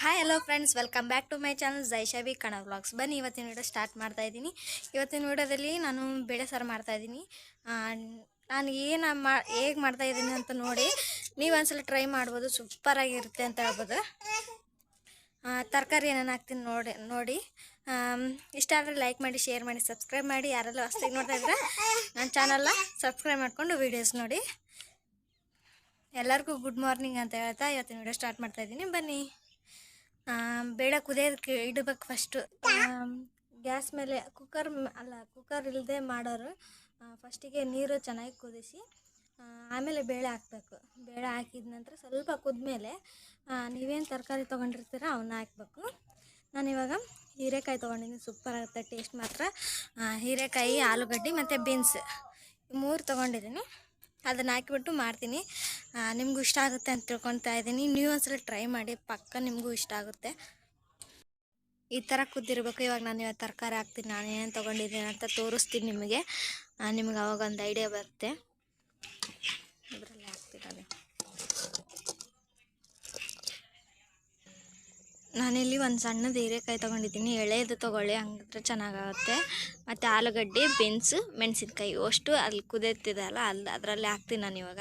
Hi hello friends, welcome back to my channel Jaishabi Kannada vlogs. ಬನ್ನಿ ಇವತ್ತಿನ video start ಮಾಡ್ತಾ ಇದ್ದೀನಿ. ಇವತ್ತಿನ ವಿಡಿಯೋದಲ್ಲಿ ನಾನು ಬೇಳೆ ಸಾರು ಮಾಡ್ತಾಯಿದ್ದೀನಿ. ನಾನು ಹೇಗೆ ಮಾಡ್ತಾಯಿದ್ದೀನಿ ಅಂತ ನೋಡಿ ನೀವು ಒಂದ್ಸಲ ಟ್ರೈ ಮಾಡ್ಬೋದು. ಸೂಪರಾಗಿರುತ್ತೆ ಅಂತ ಹೇಳ್ಬೋದು. ತರಕಾರಿ ಏನೇನು ಹಾಕ್ತೀನಿ ನೋಡಿ ಇಷ್ಟ ಆದರೆ ಲೈಕ್ ಮಾಡಿ, ಶೇರ್ ಮಾಡಿ, ಸಬ್ಸ್ಕ್ರೈಬ್ ಮಾಡಿ. ಯಾರೆಲ್ಲ ಹೊಸ್ದಾಗಿ ನೋಡ್ತಾ ಇದ್ರೆ ನನ್ನ ಚಾನಲ್ನ ಸಬ್ಸ್ಕ್ರೈಬ್ ಮಾಡಿಕೊಂಡು ವೀಡಿಯೋಸ್ ನೋಡಿ. ಎಲ್ಲರಿಗೂ ಗುಡ್ ಮಾರ್ನಿಂಗ್ ಅಂತ ಹೇಳ್ತಾ ಇವತ್ತಿನ ವಿಡಿಯೋ ಸ್ಟಾರ್ಟ್ ಮಾಡ್ತಾಯಿದ್ದೀನಿ. ಬನ್ನಿ. ಬೇಳೆ ಕುದಿಯೋದಕ್ಕೆ ಇಡಬೇಕು. ಫಸ್ಟು ಗ್ಯಾಸ್ ಮೇಲೆ ಕುಕ್ಕರ್ ಇಲ್ಲದೆ ಮಾಡೋರು ಫಸ್ಟಿಗೆ ನೀರು ಚೆನ್ನಾಗಿ ಕುದಿಸಿ ಆಮೇಲೆ ಬೇಳೆ ಹಾಕಬೇಕು. ಬೇಳೆ ಹಾಕಿದ ನಂತರ ಸ್ವಲ್ಪ ಕುದ್ಮೇಲೆ ನೀವೇನು ತರಕಾರಿ ತೊಗೊಂಡಿರ್ತೀರ ಅವನ್ನ ಹಾಕಬೇಕು. ನಾನಿವಾಗ ಹೀರೆಕಾಯಿ ತೊಗೊಂಡಿದ್ದೀನಿ. ಸೂಪರ್ ಆಗುತ್ತೆ, ಟೇಸ್ಟ್ ಮಾತ್ರ. ಹೀರೆಕಾಯಿ, ಆಲೂಗಡ್ಡೆ ಮತ್ತು ಬೀನ್ಸ್ 3 ತೊಗೊಂಡಿದ್ದೀನಿ. ಅದನ್ನು ಹಾಕಿಬಿಟ್ಟು ಮಾಡ್ತೀನಿ. ನಿಮಗೂ ಇಷ್ಟ ಆಗುತ್ತೆ ಅಂತ ತಿಳ್ಕೊತಾ ಇದ್ದೀನಿ. ನೀವು ಒಂದ್ಸಲ ಟ್ರೈ ಮಾಡಿ, ಪಕ್ಕ ನಿಮಗೂ ಇಷ್ಟ ಆಗುತ್ತೆ. ಈ ಥರ ಕುದ್ದಿರಬೇಕು. ಇವಾಗ ನಾನು ತರಕಾರಿ ಹಾಕ್ತೀನಿ. ನಾನು ಏನೇನು ತೊಗೊಂಡಿದ್ದೀನಿ ಅಂತ ತೋರಿಸ್ತೀನಿ ನಿಮಗೆ. ನಿಮ್ಗೆ ಅವಾಗ ಒಂದು ಐಡಿಯಾ ಬರುತ್ತೆ. ಇದರಲ್ಲಿ ಹಾಕ್ತೀನಿ. ನಾನಿಲ್ಲಿ ಒಂದು ಸಣ್ಣದು ಹೀರೆಕಾಯಿ ತೊಗೊಂಡಿದ್ದೀನಿ. ಎಳೆದು ತೊಗೊಳ್ಳಿ, ಹಂಗಿದ್ರೆ ಚೆನ್ನಾಗಾಗುತ್ತೆ. ಮತ್ತು ಆಲೂಗಡ್ಡೆ, ಬೀನ್ಸು, ಮೆಣಸಿನ್ಕಾಯಿ ಅಷ್ಟು ಅಲ್ಲಿ ಕುದಿಯುತ್ತಿದೆಯಲ್ಲ ಅದರಲ್ಲಿ ಹಾಕ್ತೀನಿ ನಾನು ಇವಾಗ.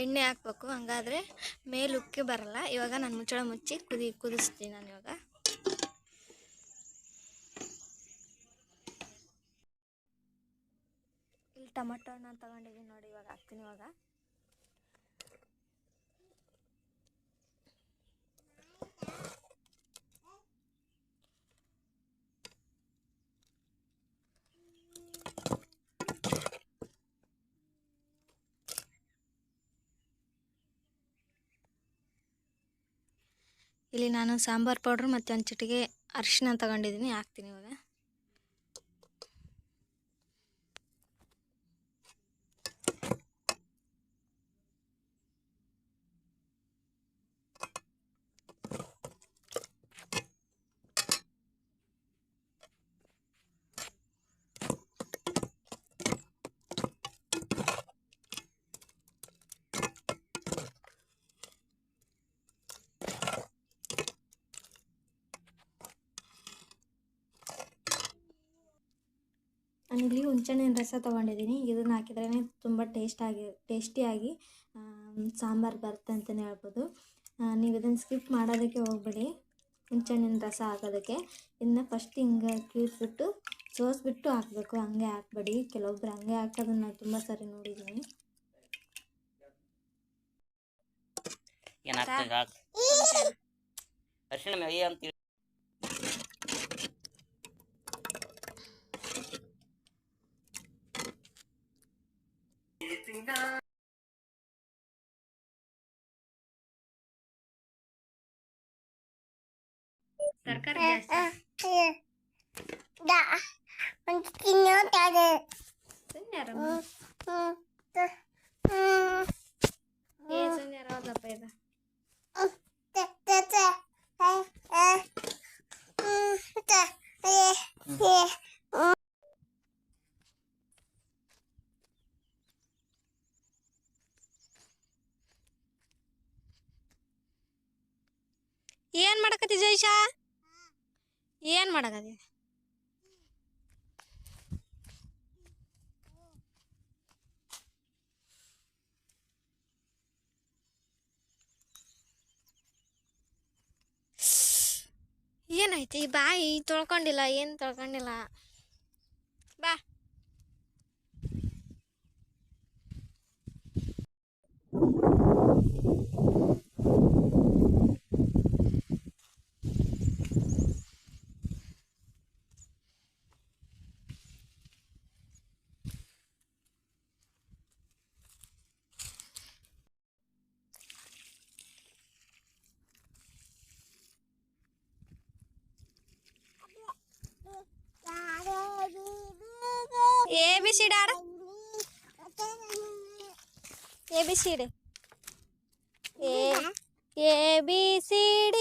ಎಣ್ಣೆ ಹಾಕ್ಬೇಕು, ಹಂಗಾದರೆ ಮೇಲೆ ಉಕ್ಕಿ ಬರಲ್ಲ. ಇವಾಗ ನಾನು ಮುಚ್ಚಳ ಮುಚ್ಚಿ ಕುದಿಸ್ತೀನಿ ನಾನು ಇವಾಗ. ಇಲ್ಲಿ ಟೊಮಟೊ ಹಣ್ಣು ತಗೊಂಡಿದ್ದೀನಿ ನೋಡಿ, ಇವಾಗ ಹಾಕ್ತೀನಿ. ಇವಾಗ ಇಲ್ಲಿ ನಾನು ಸಾಂಬಾರು ಪೌಡ್ರ್ ಮತ್ತು ಒಂದು ಚಿಟಿಕೆ ಅರಿಶಿನ ತಗೊಂಡಿದ್ದೀನಿ, ಹಾಕ್ತೀನಿ ಇವಾಗ. ನಾನಿಲ್ಲಿ ಹುಣಸೆಹಣ್ಣಿನ ರಸ ತೊಗೊಂಡಿದ್ದೀನಿ. ಇದನ್ನು ಹಾಕಿದ್ರೇ ತುಂಬ ಟೇಸ್ಟಿಯಾಗಿ ಸಾಂಬಾರು ಬರುತ್ತೆ ಅಂತಲೇ ಹೇಳ್ಬೋದು. ನೀವು ಇದನ್ನು ಸ್ಕಿಪ್ ಮಾಡೋದಕ್ಕೆ ಹೋಗ್ಬೇಡಿ, ಹುಣಸೆಹಣ್ಣಿನ ರಸ ಹಾಕೋದಕ್ಕೆ. ಇದನ್ನ ಫಸ್ಟ್ ಹಿಂಗೆ ಕೀಳ್ಬಿಟ್ಟು ಸೋಸ್ಬಿಟ್ಟು ಹಾಕಬೇಕು, ಹಂಗೆ ಹಾಕ್ಬೇಡಿ. ಕೆಲವೊಬ್ರು ಹಂಗೆ ಹಾಕೋದನ್ನು ನಾನು ತುಂಬ ಸರಿ ನೋಡಿದ್ದೀನಿ. ತರಕಾರಿ ಏನ್ ಮಾಡಕತ್ತಿ ಜೈಶಾ? ಏನ್ ಮಾಡಕತ್ತಿ? ಏನಾಯ್ತು? ಈ ಬಾಯಿ ತೊಳ್ಕೊಂಡಿಲ್ಲ, ಏನು ತೊಳ್ಕೊಂಡಿಲ್ಲ. ಬಾ. ABCD ಆಡ. ABCD. ABCD.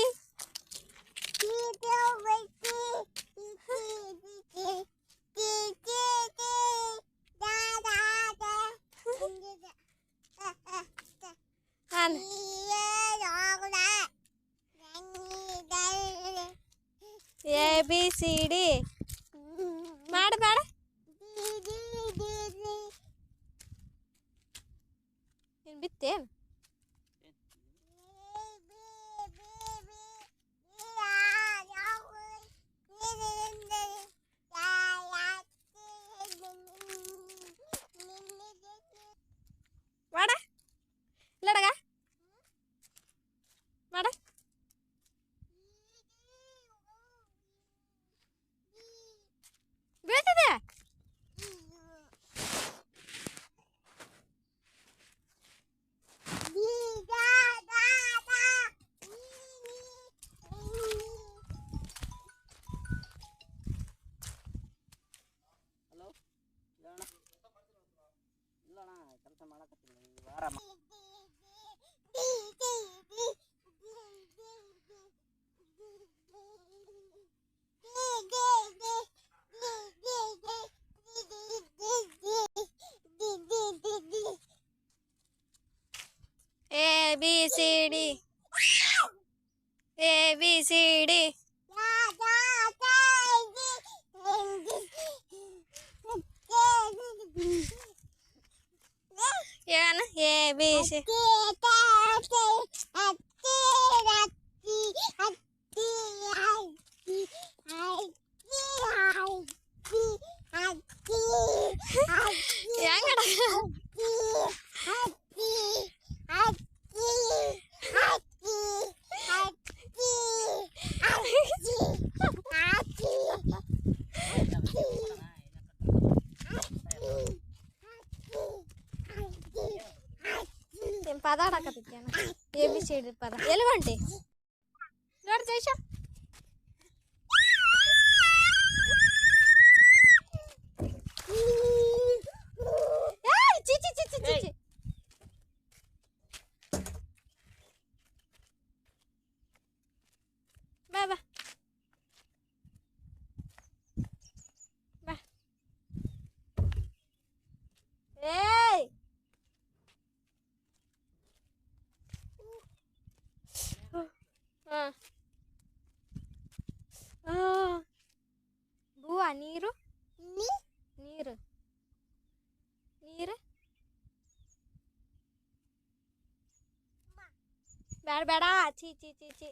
One A B C D ಮಾಡು ಬೇಡ ನೀನು ಬಿತ್ತೇನು ಮಾಡ ಇಲ್ಲಡಗ ಮಾಡ ಬೀಳ್ತದೆ ಕೆಲಸ ಮಾಡಕತ್ತೀನಿ ಈ ವಾರ A B C D A B C D ಏನು ಎ ಬಿ ಸಿ ಹೆಂಗಡ ಪದ ಆಡಕತ್ತೇನ ಎ ಬಿ ಸಿ ಡಿ ಪದ ಎಲ್ಲಿ ಹೊಂಟಿ ನೋಡಿ ಜೈಶ ಚಿಚಿ ಚಿಚಿ ಚಿಚಿ ಬಾ ಬಾ ಬಾ ಏಯ್ ಬೂವ ನೀರು ನೀರು ನೀರು ಬೇಡ ಬೇಡ ಚೀ ಚೀ ಚೀ ಚಿ